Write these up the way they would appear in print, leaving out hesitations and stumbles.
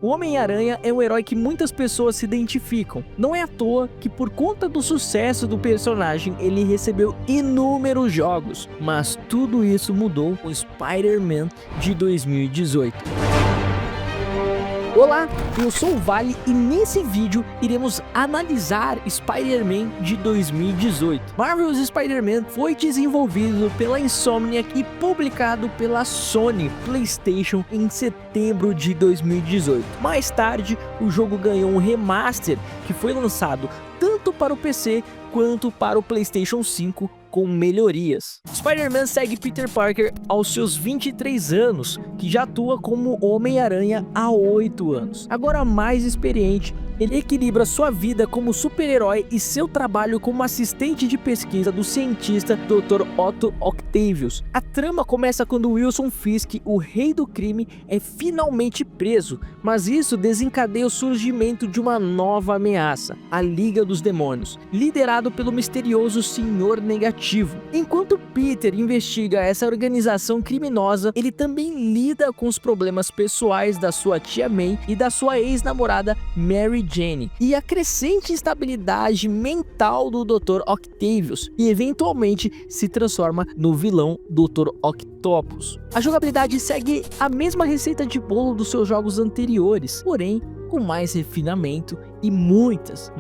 O Homem-Aranha é um herói que muitas pessoas se identificam. Não é à toa que, por conta do sucesso do personagem, ele recebeu inúmeros jogos, mas tudo isso mudou com Spider-Man de 2018. Olá, eu sou o Vale e nesse vídeo iremos analisar Spider-Man de 2018. Marvel's Spider-Man foi desenvolvido pela Insomniac e publicado pela Sony PlayStation em setembro de 2018. Mais tarde, o jogo ganhou um remaster que foi lançado tanto para o PC quanto para o PlayStation 5 com melhorias. Spider-Man segue Peter Parker aos seus 23 anos, que já atua como Homem-Aranha há 8 anos. Agora mais experiente, ele equilibra sua vida como super-herói e seu trabalho como assistente de pesquisa do cientista Dr. Otto Octavius. A trama começa quando Wilson Fisk, o rei do crime, é finalmente preso, mas isso desencadeia o surgimento de uma nova ameaça, a Liga dos Demônios, liderado pelo misterioso Senhor Negativo. Enquanto Peter investiga essa organização criminosa, ele também lida com os problemas pessoais da sua tia May e da sua ex-namorada Mary Jane, e a crescente instabilidade mental do Dr. Octavius, e eventualmente se transforma no vilão Dr. Octopus. A jogabilidade segue a mesma receita de bolo dos seus jogos anteriores, porém com mais refinamento e muitas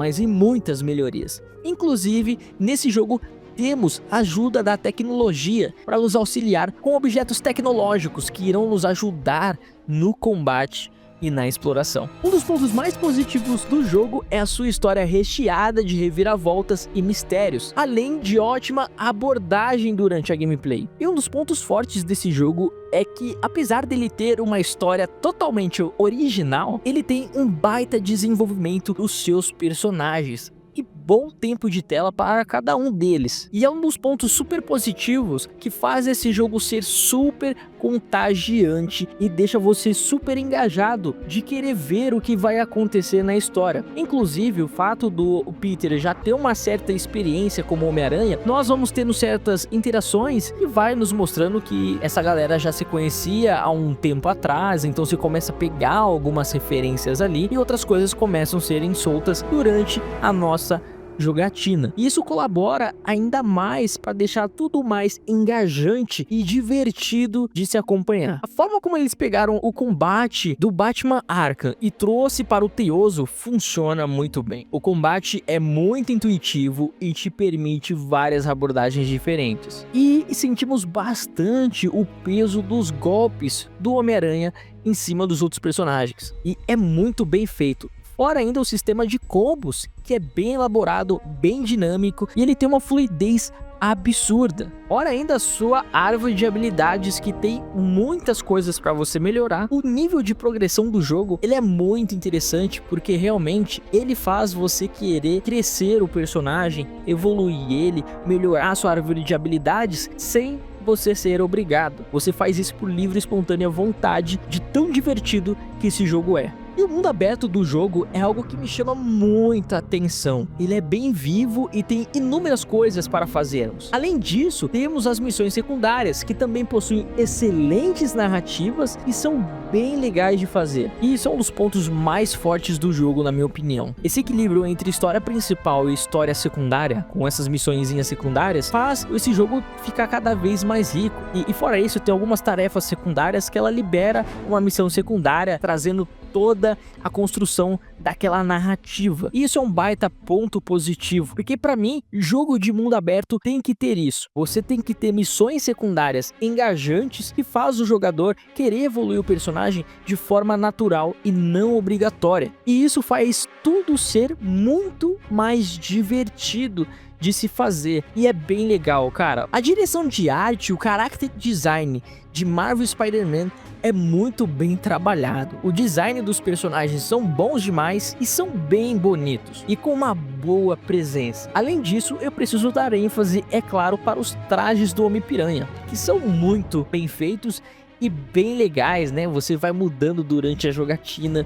melhorias. Inclusive, nesse jogo temos ajuda da tecnologia para nos auxiliar com objetos tecnológicos que irão nos ajudar no combate e na exploração. Um dos pontos mais positivos do jogo é a sua história recheada de reviravoltas e mistérios, além de ótima abordagem durante a gameplay. E um dos pontos fortes desse jogo é que, apesar dele ter uma história totalmente original, ele tem um baita desenvolvimento dos seus personagens e bom tempo de tela para cada um deles. E é um dos pontos super positivos que faz esse jogo ser super contagiante e deixa você super engajado de querer ver o que vai acontecer na história. Inclusive, o fato do Peter já ter uma certa experiência como Homem-Aranha, nós vamos tendo certas interações e vai nos mostrando que essa galera já se conhecia há um tempo atrás, então você começa a pegar algumas referências ali e outras coisas começam a serem soltas durante a nossa jogatina. E isso colabora ainda mais para deixar tudo mais engajante e divertido de se acompanhar. A forma como eles pegaram o combate do Batman Arkham e trouxe para o Teioso funciona muito bem. O combate é muito intuitivo e te permite várias abordagens diferentes. E sentimos bastante o peso dos golpes do Homem-Aranha em cima dos outros personagens. E é muito bem feito. Fora ainda o sistema de combos, que é bem elaborado, bem dinâmico, e ele tem uma fluidez absurda. Fora ainda a sua árvore de habilidades, que tem muitas coisas para você melhorar. O nível de progressão do jogo, ele é muito interessante, porque realmente ele faz você querer crescer o personagem, evoluir ele, melhorar a sua árvore de habilidades, sem você ser obrigado. Você faz isso por livre e espontânea vontade, de tão divertido que esse jogo é. E o mundo aberto do jogo é algo que me chama muita atenção. Ele é bem vivo e tem inúmeras coisas para fazermos. Além disso, temos as missões secundárias, que também possuem excelentes narrativas e são bem legais de fazer. E isso é um dos pontos mais fortes do jogo, na minha opinião. Esse equilíbrio entre história principal e história secundária, com essas missõezinhas secundárias, faz esse jogo ficar cada vez mais rico. E fora isso, tem algumas tarefas secundárias que ela libera uma missão secundária, trazendo toda a construção daquela narrativa. E isso é um baita ponto positivo, porque para mim, jogo de mundo aberto tem que ter isso. Você tem que ter missões secundárias engajantes que faz o jogador querer evoluir o personagem de forma natural e não obrigatória. E isso faz tudo ser muito mais divertido de se fazer, e é bem legal, cara. A direção de arte, o character design de Marvel Spider-Man é muito bem trabalhado. O design dos personagens são bons demais e são bem bonitos e com uma boa presença. Além disso, eu preciso dar ênfase, é claro, para os trajes do Homem-Piranha, que são muito bem feitos e bem legais, né? Você vai mudando durante a jogatina.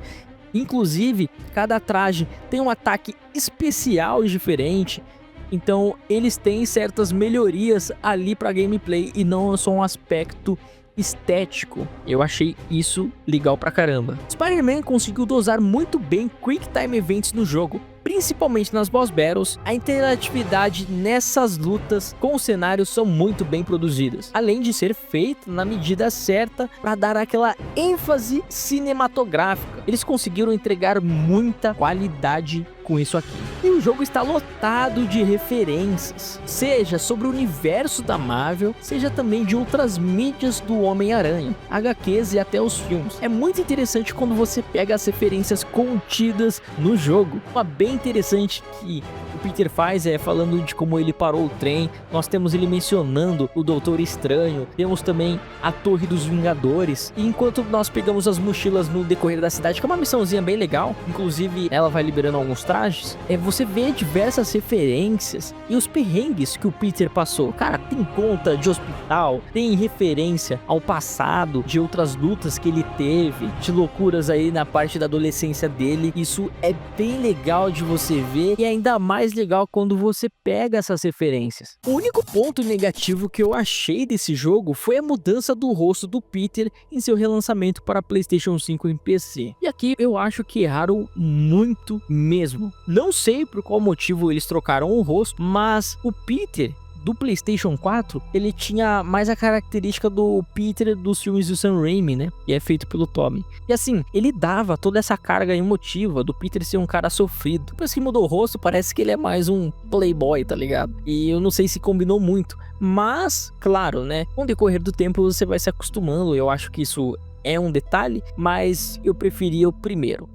Inclusive, cada traje tem um ataque especial e diferente. Então eles têm certas melhorias ali para gameplay e não só um aspecto estético. Eu achei isso legal pra caramba. Spider-Man conseguiu dosar muito bem Quick Time Events no jogo, principalmente nas boss battles. A interatividade nessas lutas com os cenários são muito bem produzidas, além de ser feita na medida certa para dar aquela ênfase cinematográfica. Eles conseguiram entregar muita qualidade com isso aqui. E o jogo está lotado de referências, seja sobre o universo da Marvel, seja também de outras mídias do Homem-Aranha, HQs e até os filmes. É muito interessante quando você pega as referências contidas no jogo. Uma bem interessante que o Peter faz é falando de como ele parou o trem. Nós temos ele mencionando o Doutor Estranho, temos também a Torre dos Vingadores, e enquanto nós pegamos as mochilas no decorrer da cidade, que é uma missãozinha bem legal, inclusive ela vai liberando alguns trajes, você vê diversas referências e os perrengues que o Peter passou. Cara, tem conta de hospital, tem referência ao passado, de outras lutas que ele teve, de loucuras aí na parte da adolescência dele. Isso é bem legal de você ver, e ainda mais legal quando você pega essas referências. O único ponto negativo que eu achei desse jogo foi a mudança do rosto do Peter em seu relançamento para PlayStation 5 e PC. E aqui eu acho que erraram muito mesmo. Não sei por qual motivo eles trocaram o rosto, mas o Peter do PlayStation 4, ele tinha mais a característica do Peter dos filmes do Sam Raimi, né? E é feito pelo Tobey. E assim, ele dava toda essa carga emotiva do Peter ser um cara sofrido. Depois que mudou o rosto, parece que ele é mais um playboy, tá ligado? E eu não sei se combinou muito. Mas, claro, né? Com o decorrer do tempo você vai se acostumando. Eu acho que isso é um detalhe, mas eu preferia o primeiro.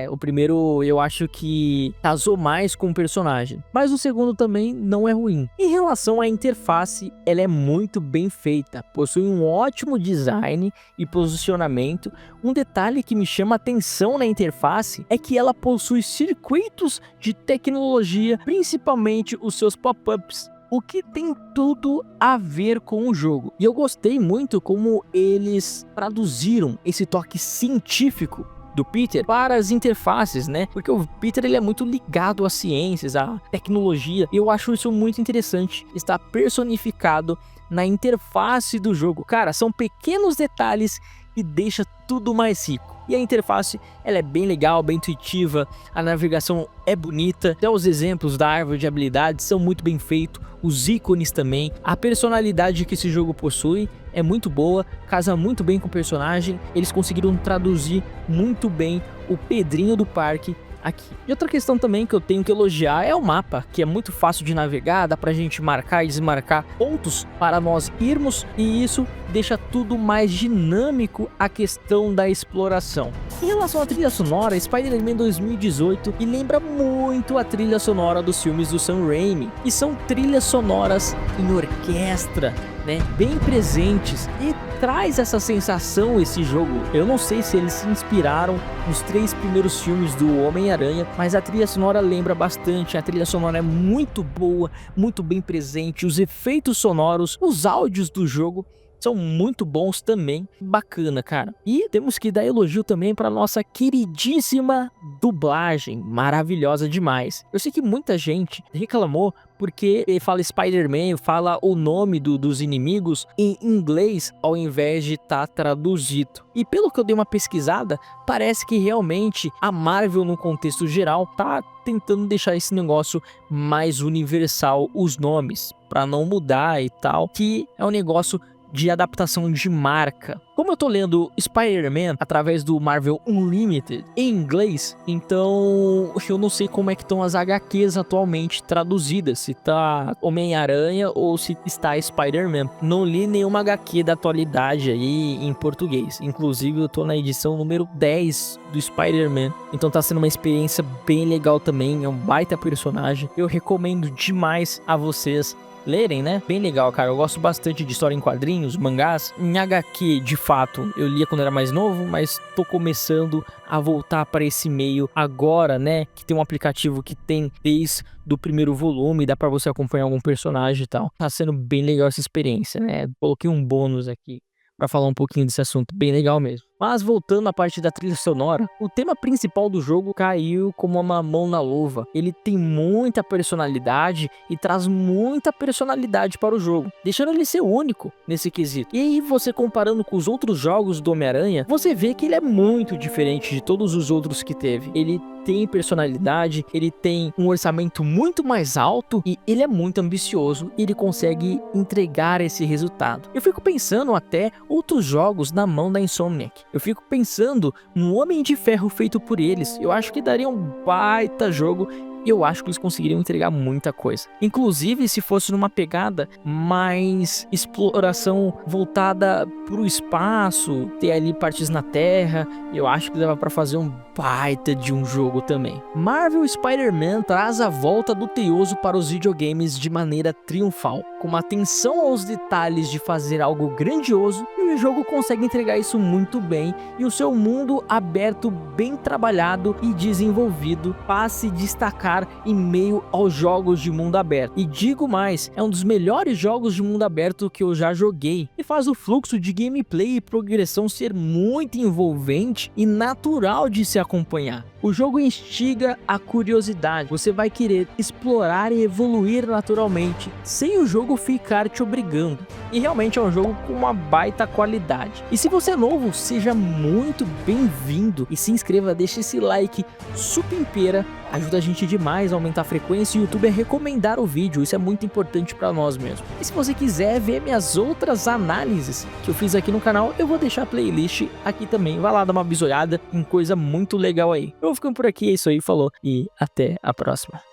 O primeiro eu acho que casou mais com o personagem, mas o segundo também não é ruim. Em relação à interface, ela é muito bem feita, possui um ótimo design e posicionamento. Um detalhe que me chama a atenção na interface é que ela possui circuitos de tecnologia, principalmente os seus pop-ups, o que tem tudo a ver com o jogo. E eu gostei muito como eles traduziram esse toque científico do Peter para as interfaces, né? Porque o Peter ele é muito ligado às ciências, à tecnologia, e eu acho isso muito interessante, está personificado na interface do jogo. Cara, são pequenos detalhes que deixam tudo mais rico. E a interface, ela é bem legal, bem intuitiva, a navegação é bonita, até os exemplos da árvore de habilidades são muito bem feitos, os ícones também, a personalidade que esse jogo possui é muito boa, casa muito bem com o personagem. Eles conseguiram traduzir muito bem o Pedrinho do parque aqui. E outra questão também que eu tenho que elogiar é o mapa, que é muito fácil de navegar, dá pra gente marcar e desmarcar pontos para nós irmos, e isso deixa tudo mais dinâmico a questão da exploração. Em relação à trilha sonora, Spider-Man 2018 me lembra muito a trilha sonora dos filmes do Sam Raimi, e são trilhas sonoras em orquestra, né, bem presentes, e traz essa sensação esse jogo. Eu não sei se eles se inspiraram nos 3 primeiros filmes do Homem-Aranha, mas a trilha sonora lembra bastante. A trilha sonora é muito boa, muito bem presente, os efeitos sonoros, os áudios do jogo são muito bons também, bacana, cara. E temos que dar elogio também para nossa queridíssima dublagem, maravilhosa demais. Eu sei que muita gente reclamou porque ele fala Spider-Man, fala o nome dos inimigos em inglês ao invés de estar traduzido. E pelo que eu dei uma pesquisada, parece que realmente a Marvel, no contexto geral, tá tentando deixar esse negócio mais universal, os nomes, para não mudar e tal, que é um negócio de adaptação de marca. Como eu tô lendo Spider-Man através do Marvel Unlimited em inglês, então eu não sei como é que estão as HQs atualmente traduzidas, se tá Homem-Aranha ou se está Spider-Man. Não li nenhuma HQ da atualidade aí em português. Inclusive eu tô na edição número 10 do Spider-Man, então tá sendo uma experiência bem legal também, é um baita personagem. Eu recomendo demais a vocês lerem, né? Bem legal, cara. Eu gosto bastante de história em quadrinhos, mangás. Em HQ, de fato, eu lia quando era mais novo, mas tô começando a voltar para esse meio agora, né? Que tem um aplicativo que tem desde do primeiro volume, dá para você acompanhar algum personagem e tal. Tá sendo bem legal essa experiência, né? Coloquei um bônus aqui para falar um pouquinho desse assunto, bem legal mesmo. Mas voltando à parte da trilha sonora, o tema principal do jogo caiu como uma mão na luva. Ele tem muita personalidade e traz muita personalidade para o jogo, deixando ele ser único nesse quesito. E aí você comparando com os outros jogos do Homem-Aranha, você vê que ele é muito diferente de todos os outros que teve. Ele tem personalidade, ele tem um orçamento muito mais alto e ele é muito ambicioso e ele consegue entregar esse resultado. Eu fico pensando até outros jogos na mão da Insomniac. Eu fico pensando no Homem de Ferro feito por eles. Eu acho que daria um baita jogo. E eu acho que eles conseguiriam entregar muita coisa. Inclusive, se fosse numa pegada mais exploração voltada para o espaço, ter ali partes na Terra, eu acho que dava para fazer um baita de um jogo também. Marvel Spider-Man traz a volta do Teioso para os videogames de maneira triunfal, com uma atenção aos detalhes de fazer algo grandioso, e o jogo consegue entregar isso muito bem, e o seu mundo aberto, bem trabalhado e desenvolvido, faz se destacar em meio aos jogos de mundo aberto. E digo mais, é um dos melhores jogos de mundo aberto que eu já joguei, e faz o fluxo de gameplay e progressão ser muito envolvente e natural de se acompanhar. O jogo instiga a curiosidade, você vai querer explorar e evoluir naturalmente, sem o jogo ficar te obrigando. E realmente é um jogo com uma baita qualidade. E se você é novo, seja muito bem-vindo e se inscreva, deixe esse like supimpeira, ajuda a gente demais a aumentar a frequência e o YouTube a recomendar o vídeo, isso é muito importante para nós mesmo. E se você quiser ver minhas outras análises que eu fiz aqui no canal, eu vou deixar a playlist aqui também, vai lá dar uma bisoiada em coisa muito legal aí. Eu vou ficando por aqui, é isso aí, falou e até a próxima.